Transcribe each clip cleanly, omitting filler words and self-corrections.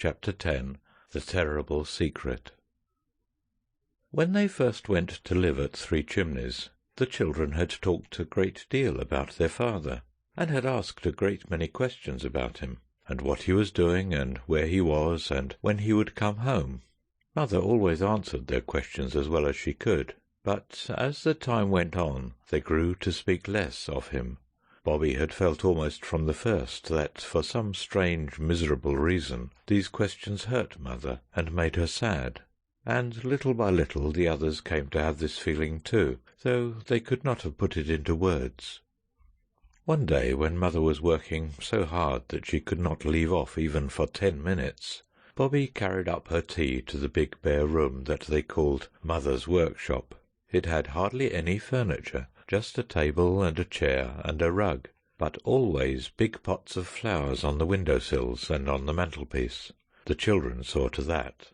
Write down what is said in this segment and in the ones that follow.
Chapter 10. The Terrible Secret. When they first went to live at Three Chimneys, the children had talked a great deal about their father, and had asked a great many questions about him, and what he was doing, and where he was, and when he would come home. Mother always answered their questions as well as she could, but as the time went on, they grew to speak less of him. Bobby had felt almost from the first that, for some strange, miserable reason, these questions hurt Mother and made her sad, and little by little the others came to have this feeling too, though they could not have put it into words. One day, when Mother was working so hard that she could not leave off even for 10 minutes, Bobby carried up her tea to the big bare room that they called Mother's workshop. It had hardly any furniture, just a table and a chair and a rug, but always big pots of flowers on the window-sills and on the mantelpiece. The children saw to that.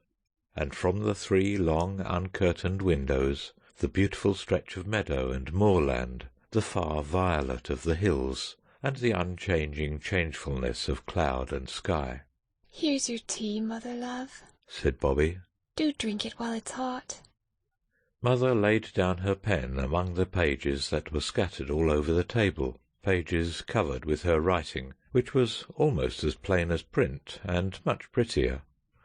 And from the 3 long uncurtained windows, the beautiful stretch of meadow and moorland, the far violet of the hills, and the unchanging changefulness of cloud and sky. "Here's your tea, Mother love," said Bobby. "Do drink it while it's hot." Mother laid down her pen among the pages that were scattered all over the table, pages covered with her writing, which was almost as plain as print, and much prettier.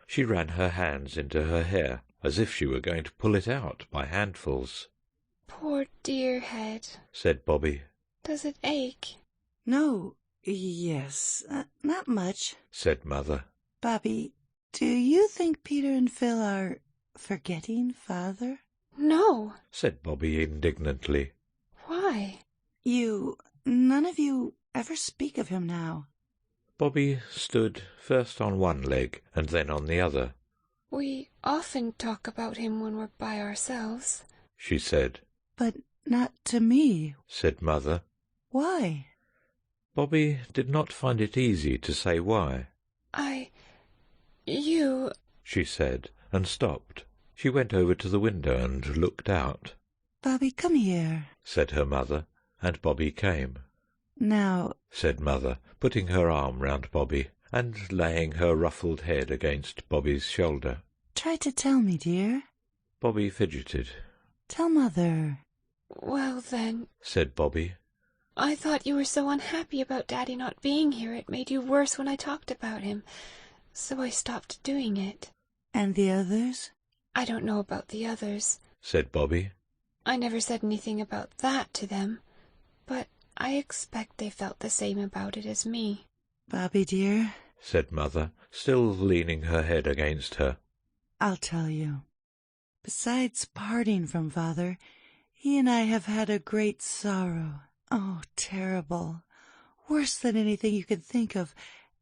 She ran her hands into her hair, as if she were going to pull it out by handfuls. "Poor dear head," said Bobby. "Does it ache?" "No, yes, not much," said Mother. "Bobby, do you think Peter and Phil are forgetting Father?" "No," said Bobby indignantly. "Why?" None of you ever speak of him now." Bobby stood first on one leg and then on the other. "We often talk about him when we're by ourselves," she said. "But not to me," said Mother. "Why?" Bobby did not find it easy to say why. You, she said, and stopped. She went over to the window and looked out. "Bobby, come here," said her mother, and Bobby came. "Now," said Mother, putting her arm round Bobby and laying her ruffled head against Bobby's shoulder. "try to tell me, dear." Bobby fidgeted. "Tell Mother." "Well then," said Bobby, "I thought you were so unhappy about Daddy not being here it made you worse when I talked about him, so I stopped doing it." "And the others?" "I don't know about the others," said Bobby. "I never said anything about that to them, but I expect they felt the same about it as me." "Bobby, dear," said Mother, still leaning her head against her, "I'll tell you. Besides parting from Father, he and I have had a great sorrow. Oh, terrible. Worse than anything you could think of.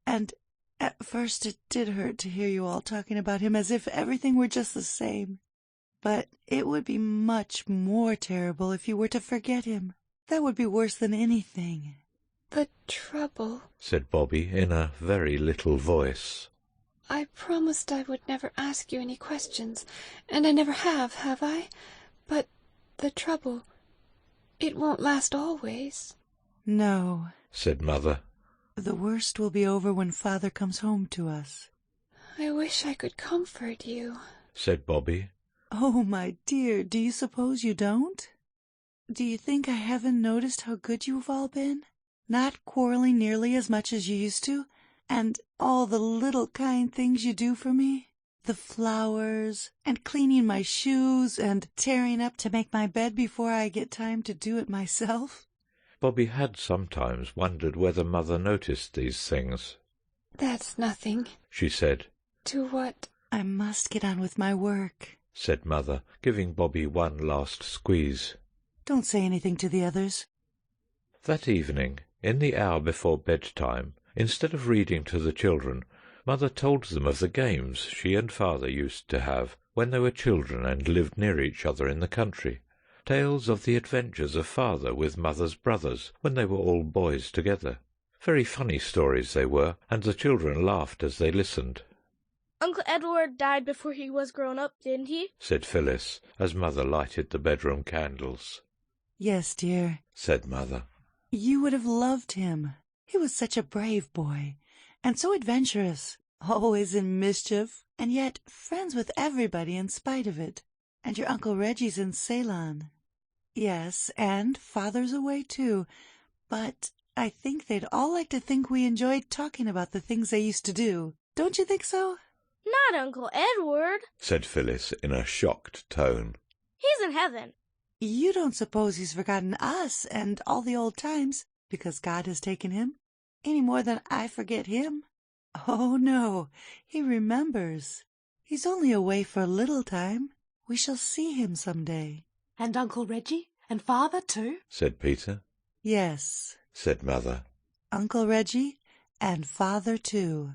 And at first it did hurt to hear you all talking about him as if everything were just the same. But it would be much more terrible if you were to forget him. That would be worse than anything." "The trouble," said Bobby in a very little voice. "I promised I would never ask you any questions, and I never have I? But the trouble, it won't last always." "No," said Mother. "The worst will be over when Father comes home to us." "I wish I could comfort you," said Bobby. "Oh, my dear, do you suppose you don't? Do you think I haven't noticed how good you've all been? Not quarreling nearly as much as you used to, and all the little kind things you do for me? The flowers, and cleaning my shoes, and tearing up to make my bed before I get time to do it myself." Bobby had sometimes wondered whether Mother noticed these things. "That's nothing," she said. "to what—" "I must get on with my work," said Mother, giving Bobby one last squeeze. "Don't say anything to the others." That evening, in the hour before bedtime, instead of reading to the children, Mother told them of the games she and Father used to have when they were children and lived near each other in the country. Tales of the adventures of Father with Mother's brothers when they were all boys together. Very funny stories they were, and the children laughed as they listened. "Uncle Edward died before he was grown up, didn't he?" said Phyllis, as Mother lighted the bedroom candles. "Yes, dear," said Mother. "You would have loved him. He was such a brave boy, and so adventurous. always in mischief, and yet friends with everybody in spite of it. And your Uncle Reggie's in Ceylon. Yes, and Father's away too, but I think they'd all like to think we enjoyed talking about the things they used to do. Don't you think so? Not Uncle Edward. said Phyllis in a shocked tone. He's in heaven. You don't suppose he's forgotten us and all the old times because God has taken him, any more than I forget him? Oh, no, he remembers. He's only away for a little time. We shall see him some day. And Uncle Reggie? And Father too? said Peter. Yes, said Mother. Uncle Reggie and Father too.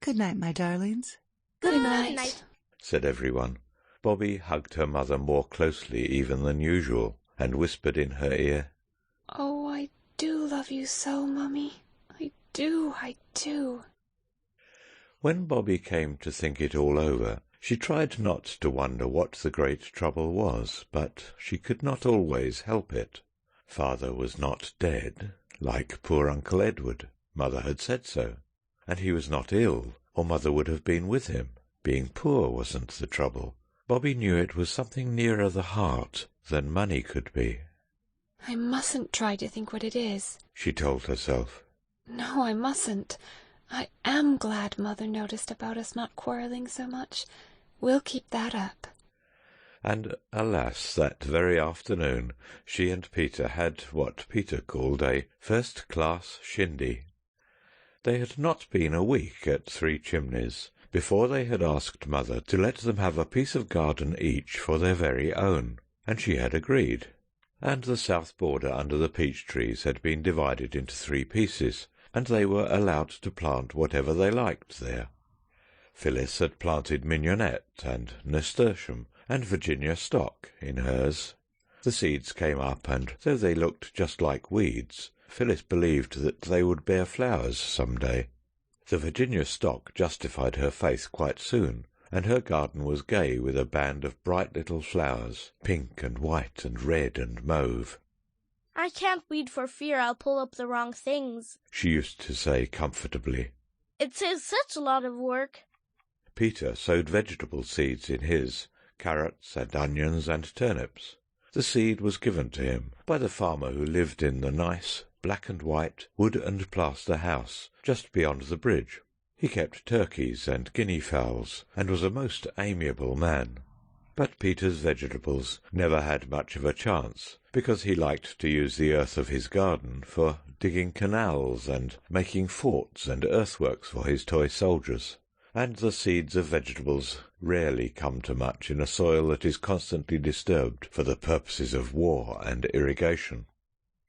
Good night, my darlings. Good night. said everyone. Bobby hugged her mother more closely even than usual, and whispered in her ear, Oh, I do love you so, Mummy. I do. When Bobby came to think it all over, she tried not to wonder what the great trouble was, but she could not always help it. Father was not dead, like poor Uncle Edward. Mother had said so. And he was not ill, or Mother would have been with him. Being poor wasn't the trouble. Bobby knew it was something nearer the heart than money could be. I mustn't try to think what it is. She told herself. No, I mustn't. I am glad Mother noticed about us not quarrelling so much. We'll keep that up. And alas, that very afternoon she and Peter had what Peter called a first-class shindy. They had not been a week at Three Chimneys before they had asked Mother to let them have a piece of garden each for their very own, and she had agreed. And the south border under the peach trees had been divided into 3 pieces, and they were allowed to plant whatever they liked there. Phyllis had planted mignonette and nasturtium and Virginia stock in hers. The seeds came up, and though they looked just like weeds, Phyllis believed that they would bear flowers some day. The Virginia stock justified her faith quite soon, and her garden was gay with a band of bright little flowers, pink and white and red and mauve. I can't weed for fear I'll pull up the wrong things. She used to say comfortably. It is such a lot of work. Peter sowed vegetable seeds in his, carrots and onions and turnips. The seed was given to him by the farmer who lived in the nice, black and white, wood and plaster house just beyond the bridge. He kept turkeys and guinea fowls, and was a most amiable man. But Peter's vegetables never had much of a chance, because he liked to use the earth of his garden for digging canals and making forts and earthworks for his toy soldiers. And the seeds of vegetables rarely come to much in a soil that is constantly disturbed for the purposes of war and irrigation.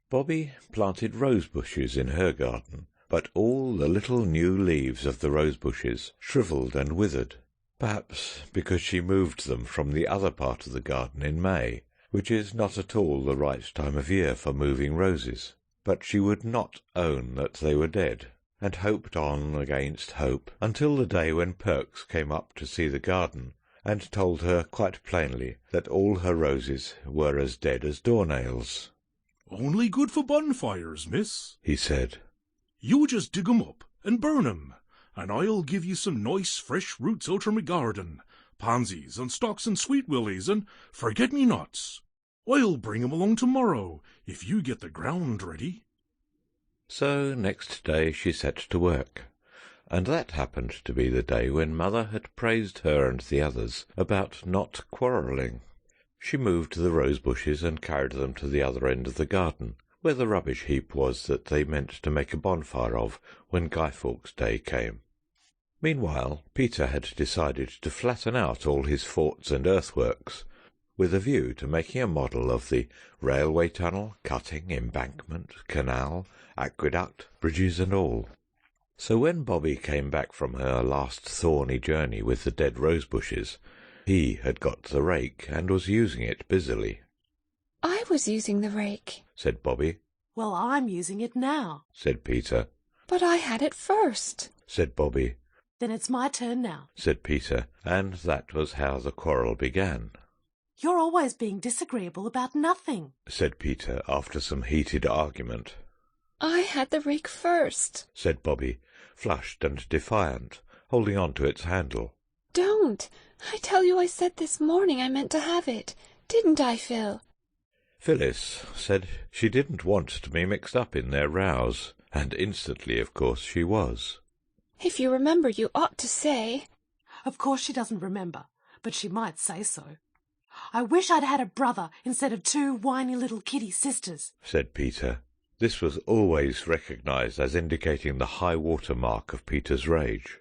Bobby planted rose bushes in her garden, but all the little new leaves of the rose bushes shrivelled and withered, perhaps because she moved them from the other part of the garden in May, which is not at all the right time of year for moving roses. But she would not own that they were dead, and hoped on against hope until the day when Perks came up to see the garden and told her quite plainly that all her roses were as dead as doornails. "Only good for bonfires, miss," he said. "You just dig 'em up and burn 'em, and I'll give you some nice fresh roots out from my garden, pansies and stocks and sweet willies and forget-me-nots. I'll bring 'em along tomorrow, if you get the ground ready." So next day she set to work, and that happened to be the day when Mother had praised her and the others about not quarrelling. She moved the rose bushes and carried them to the other end of the garden, where the rubbish heap was that they meant to make a bonfire of when Guy Fawkes' Day came. Meanwhile, Peter had decided to flatten out all his forts and earthworks, with a view to making a model of the railway tunnel, cutting, embankment, canal, aqueduct, bridges and all. So when Bobby came back from her last thorny journey with the dead rose bushes, he had got the rake and was using it busily. I was using the rake. Said Bobby. Well, I'm using it now. Said Peter. But I had it first. Said Bobby. Then it's my turn now. Said Peter, and that was how the quarrel began. You're always being disagreeable about nothing, said Peter after some heated argument. I had the rake first, said Bobby, flushed and defiant, holding on to its handle. Don't! I tell you I said this morning I meant to have it. Didn't I, Phil? Phyllis said she didn't want to be mixed up in their rows, and instantly, of course, she was. If you remember, you ought to say. Of course she doesn't remember, but she might say so. I wish I'd had a brother instead of 2 whiny little kitty sisters, said Peter. This was always recognised as indicating the high water mark of Peter's rage.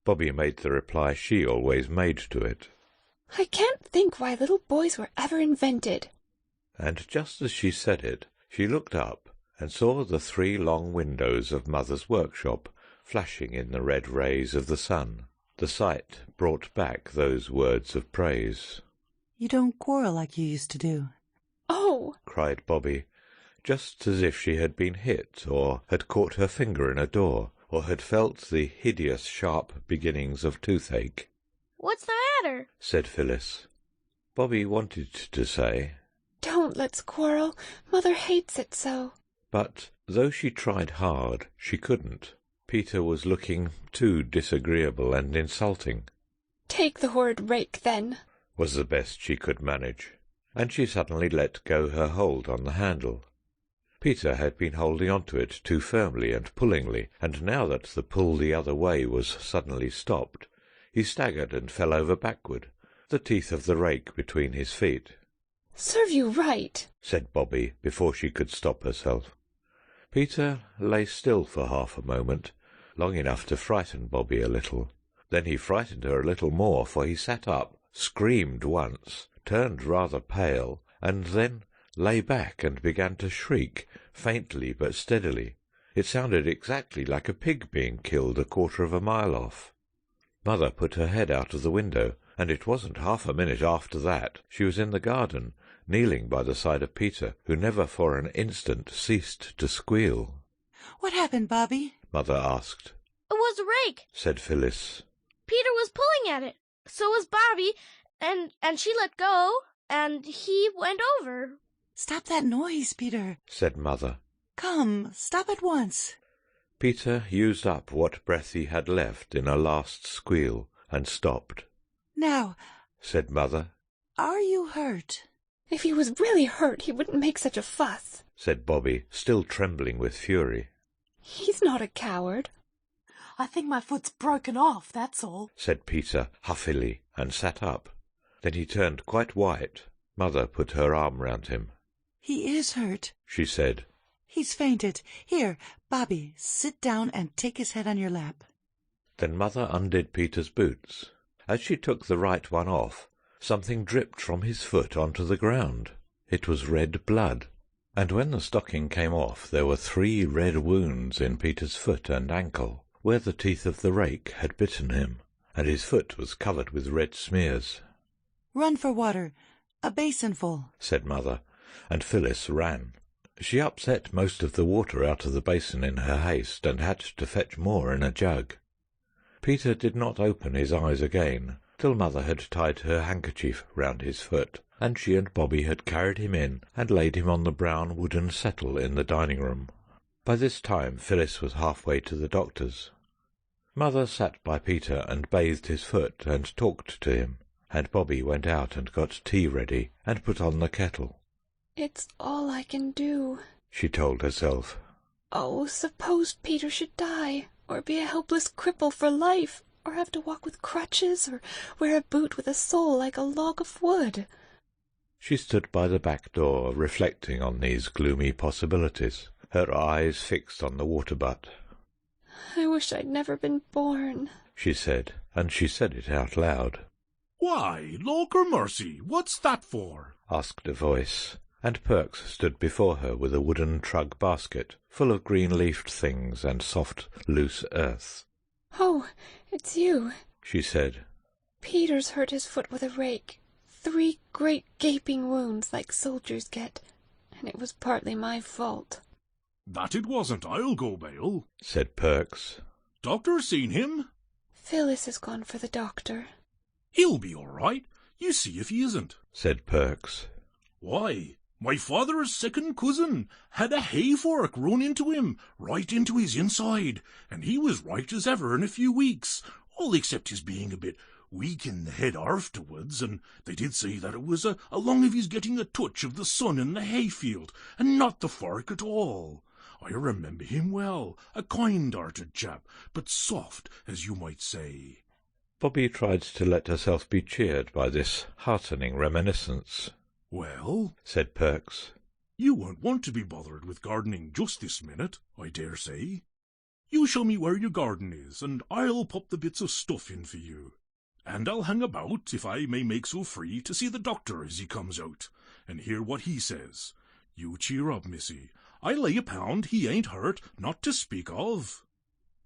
Bobby made the reply she always made to it. I can't think why little boys were ever invented. And just as she said it, she looked up and saw the 3 long windows of Mother's workshop flashing in the red rays of the sun. The sight brought back those words of praise. You don't quarrel like you used to do. Oh! cried Bobby, just as if she had been hit, or had caught her finger in a door, or had felt the hideous sharp beginnings of toothache. What's the matter? said Phyllis. Bobby wanted to say, Don't let's quarrel. Mother hates it so. But though she tried hard, she couldn't. Peter was looking too disagreeable and insulting. Take the horrid rake, then, was the best she could manage, and she suddenly let go her hold on the handle. Peter had been holding on to it too firmly and pullingly, and now that the pull the other way was suddenly stopped, he staggered and fell over backward, the teeth of the rake between his feet. Serve you right, said Bobby before she could stop herself. Peter lay still for half a moment, long enough to frighten Bobby a little. Then he frightened her a little more, for he sat up, screamed once, turned rather pale, and then lay back and began to shriek, faintly but steadily. It sounded exactly like a pig being killed 1/4 mile off. Mother put her head out of the window, and it wasn't half a minute after that she was in the garden, kneeling by the side of Peter, who never for an instant ceased to squeal. What happened, Bobby? Mother asked. It was a rake, said Phyllis. Peter was pulling at it. So was Bobby, and she let go, and he went over. Stop that noise, Peter, said Mother. Come, stop at once. Peter used up what breath he had left in a last squeal, and stopped. Now, said Mother. Are you hurt? If he was really hurt, he wouldn't make such a fuss, said Bobby, still trembling with fury. He's not a coward. I think my foot's broken off, that's all, said Peter huffily, and sat up. Then he turned quite white. Mother put her arm round him. He is hurt, she said. He's fainted. Here, Bobby, sit down and take his head on your lap. Then Mother undid Peter's boots. As she took the right one off, something dripped from his foot onto the ground. It was red blood, and when the stocking came off there were 3 red wounds in Peter's foot and ankle, where the teeth of the rake had bitten him, and his foot was covered with red smears. Run for water, a basinful, said Mother, and Phyllis ran. She upset most of the water out of the basin in her haste, and had to fetch more in a jug. Peter did not open his eyes again till Mother had tied her handkerchief round his foot, and she and Bobby had carried him in and laid him on the brown wooden settle in the dining-room. By this time Phyllis was halfway to the doctor's. Mother sat by Peter and bathed his foot and talked to him, and Bobby went out and got tea ready and put on the kettle. It's all I can do, she told herself. Oh, suppose Peter should die, or be a helpless cripple for life, or have to walk with crutches, or wear a boot with a sole like a log of wood. She stood by the back door, reflecting on these gloomy possibilities, her eyes fixed on the water-butt. I wish I'd never been born, she said, and she said it out loud. Why, Lawker mercy, what's that for? asked a voice, and Perks stood before her with a wooden trug basket full of green-leafed things and soft, loose earth. Oh, it's you, she said. Peter's hurt his foot with a rake. 3 great gaping wounds like soldiers get, and it was partly my fault. That it wasn't, I'll go bail, said Perks. Doctor seen him? Phyllis has gone for the doctor. He'll be all right. You see if he isn't, said Perks. Why, my father's second cousin had a hay-fork run into him, right into his inside, and he was right as ever in a few weeks. all except his being a bit weak in the head afterwards, and they did say that it was along of his getting a touch of the sun in the hayfield, and not the fork at all. I remember him well, a kind-hearted chap, but soft, as you might say." Bobby tried to let herself be cheered by this heartening reminiscence. "Well," said Perks, "you won't want to be bothered with gardening just this minute, I dare say. You show me where your garden is, and I'll pop the bits of stuff in for you. And I'll hang about, if I may make so free, to see the doctor as he comes out, and hear what he says. You cheer up, missy. I lay a pound he ain't hurt, not to speak of."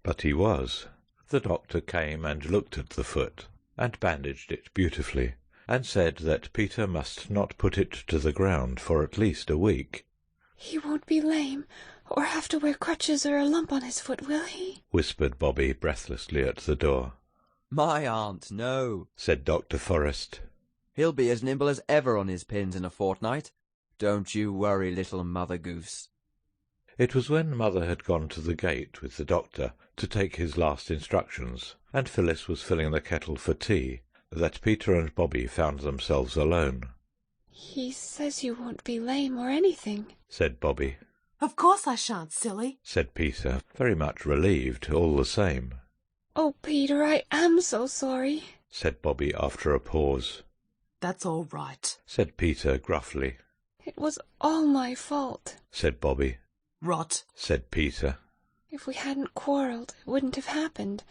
But he was. The doctor came and looked at the foot, and bandaged it beautifully, and said that Peter must not put it to the ground for at least a week. "He won't be lame, or have to wear crutches or a lump on his foot, will he?" whispered Bobby breathlessly at the door. "My aunt, no," said Dr. Forrest. "He'll be as nimble as ever on his pins in a fortnight. Don't you worry, little Mother Goose." It was when Mother had gone to the gate with the doctor to take his last instructions, and Phyllis was filling the kettle for tea, that Peter and Bobby found themselves alone. "He says you won't be lame or anything," said Bobby. "Of course I shan't, silly," said Peter, very much relieved all the same. "Oh, Peter, I am so sorry," said Bobby after a pause. "That's all right." said Peter gruffly. "It was all my fault," said Bobby. "Rot," said Peter. "If we hadn't quarrelled, it wouldn't have happened.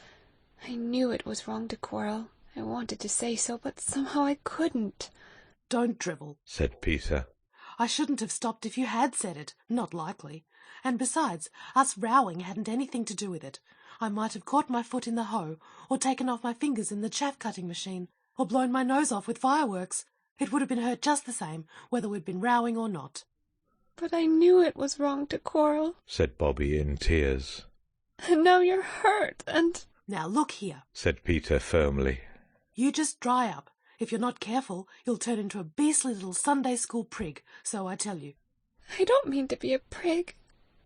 I knew it was wrong to quarrel. I wanted to say so, but somehow I couldn't." "Don't drivel," said Peter. "I shouldn't have stopped if you had said it. Not likely. And besides, us rowing hadn't anything to do with it. I might have caught my foot in the hoe, or taken off my fingers in the chaff-cutting machine, or blown my nose off with fireworks. It would have been hurt just the same, whether we'd been rowing or not." "But I knew it was wrong to quarrel," said Bobby in tears. "and now you're hurt, and—" "Now look here," said Peter firmly. "you just dry up. If you're not careful, you'll turn into a beastly little Sunday school prig, so I tell you." "I don't mean to be a prig,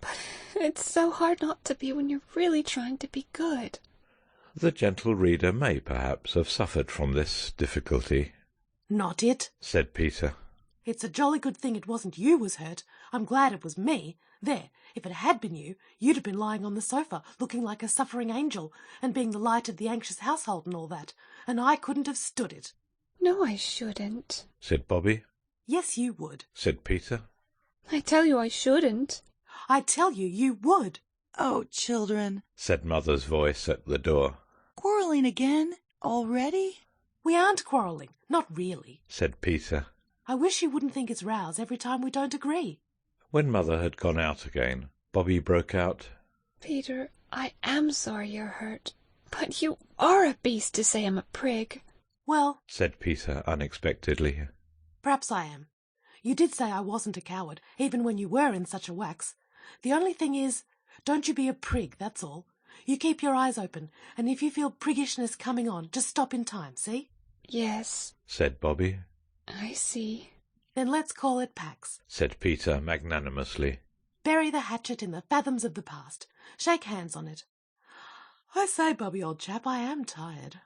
but it's so hard not to be when you're really trying to be good." The gentle reader may perhaps have suffered from this difficulty. "Not it," said Peter. "It's a jolly good thing it wasn't you was hurt. I'm glad it was me. There, if it had been you, you'd have been lying on the sofa, looking like a suffering angel, and being the light of the anxious household and all that, and I couldn't have stood it." "No, I shouldn't," said Bobby. "Yes, you would." said Peter. "I tell you I shouldn't." "I tell you, you would." "Oh, children," said Mother's voice at the door. "quarrelling again? Already?" "We aren't quarrelling. Not really." said Peter. "I wish you wouldn't think it's rows every time we don't agree." When Mother had gone out again, Bobby broke out, "Peter, I am sorry you're hurt, but you are a beast to say I'm a prig." "Well," said Peter unexpectedly. "perhaps I am. You did say I wasn't a coward, even when you were in such a wax. The only thing is, don't you be a prig, that's all. You keep your eyes open, and if you feel priggishness coming on, just stop in time, see?" "Yes," said Bobby. "I see." "Then let's call it Pax. said Peter magnanimously. Bury the hatchet in the fathoms of the past. Shake hands on it. I say, Bobby, old chap, I am tired."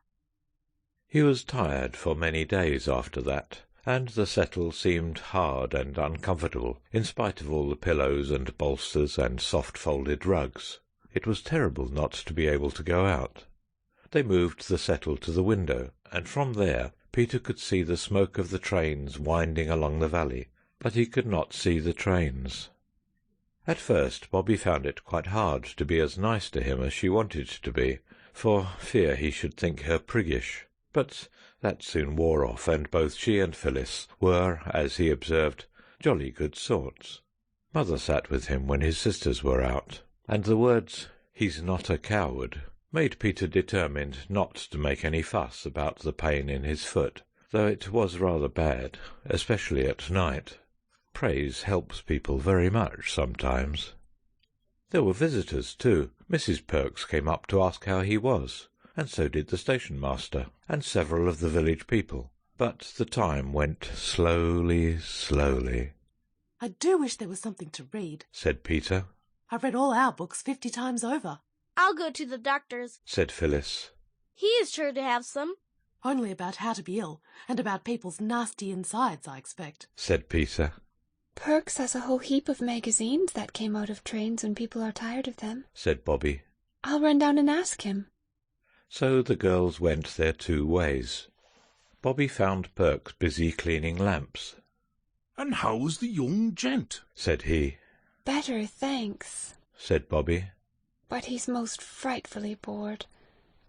He was tired for many days after that, and the settle seemed hard and uncomfortable, in spite of all the pillows and bolsters and soft-folded rugs. It was terrible not to be able to go out. They moved the settle to the window, and from there Peter could see the smoke of the trains winding along the valley, but he could not see the trains. At first Bobby found it quite hard to be as nice to him as she wanted to be, for fear he should think her priggish. But that soon wore off, and both she and Phyllis were, as he observed, jolly good sorts. Mother sat with him when his sisters were out, and the words, "He's not a coward," made Peter determined not to make any fuss about the pain in his foot, though it was rather bad, especially at night. Praise helps people very much sometimes. There were visitors, too. Mrs. Perks came up to ask how he was, and so did the station-master, and several of the village people. But the time went slowly, slowly. "I do wish there was something to read," said Peter. "I've read all our books 50 times over." I'll go to the doctor's. Said Phyllis. He is sure to have some. Only about how to be ill, and about people's nasty insides, I expect, said Peter. Perks has a whole heap of magazines that came out of trains when people are tired of them, said Bobby. I'll run down and ask him. So the girls went their two ways. Bobby found Perks busy cleaning lamps. And how's the young gent? Said he. Better, thanks, said Bobby. But he's most frightfully bored.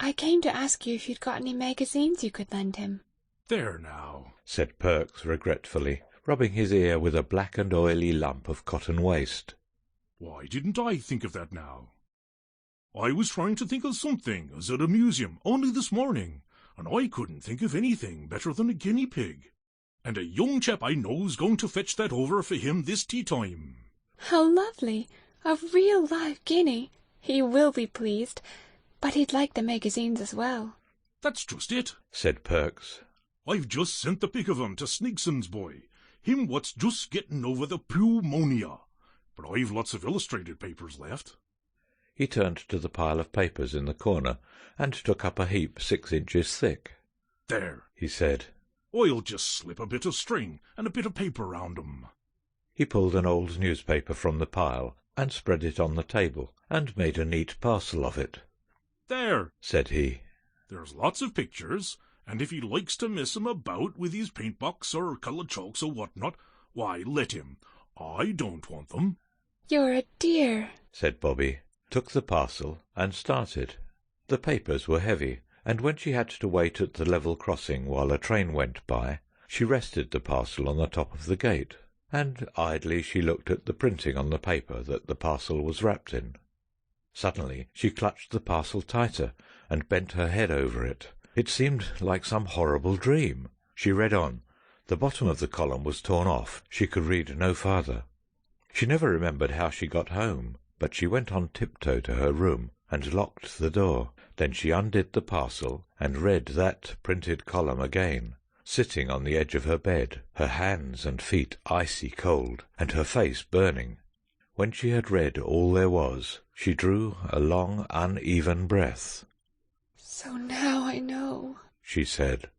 I came to ask you if you'd got any magazines you could lend him. There now, said Perks regretfully, rubbing his ear with a black and oily lump of cotton waste. Why didn't I think of that now? I was trying to think of something as at a museum only this morning, and I couldn't think of anything better than a guinea pig. And a young chap I know's going to fetch that over for him this tea time. How lovely! A real live guinea. He will be pleased, but he'd like the magazines as well. That's just it, said Perks. I've just sent the pic of him to Snigson's boy, him what's just getting over the pneumonia. But I've lots of illustrated papers left. He turned to the pile of papers in the corner and took up a heap 6 inches thick. There, he said. I'll just slip a bit of string and a bit of paper round 'em. He pulled an old newspaper from the pile and spread it on the table and made a neat parcel of it. There, said he. There's lots of pictures, and if he likes to mess 'em about with his paint-box or coloured chalks or what-not, why, let him. I don't want them. You're a dear, said Bobby, took the parcel and started. The papers were heavy, and when she had to wait at the level crossing while a train went by, she rested the parcel on the top of the gate, and idly she looked at the printing on the paper that the parcel was wrapped in. Suddenly she clutched the parcel tighter and bent her head over it. It seemed like some horrible dream. She read on. The bottom of the column was torn off. She could read no farther. She never remembered how she got home, but she went on tiptoe to her room and locked the door. Then she undid the parcel and read that printed column again, sitting on the edge of her bed, her hands and feet icy cold, and her face burning. When she had read all there was, she drew a long, uneven breath. So now I know, she said.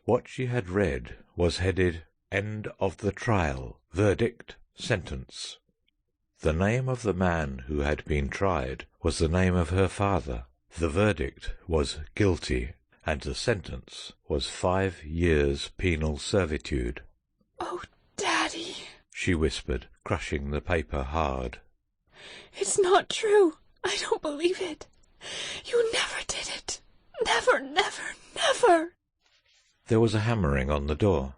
What she had read was headed, End of the Trial, Verdict, Sentence. The name of the man who had been tried was the name of her father. The verdict was guilty, and the sentence was 5 years' penal servitude. Oh, Daddy, she whispered, crushing the paper hard. It's not true. I don't believe it. You never did it. Never, never, never. There was a hammering on the door.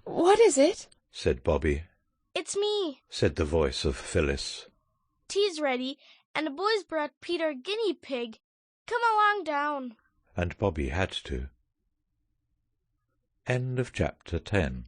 What is it? said Bobby. It's me, said the voice of Phyllis. Tea's ready, and the boys brought Peter a guinea pig. Come along down. And Bobby had to. End of chapter 10.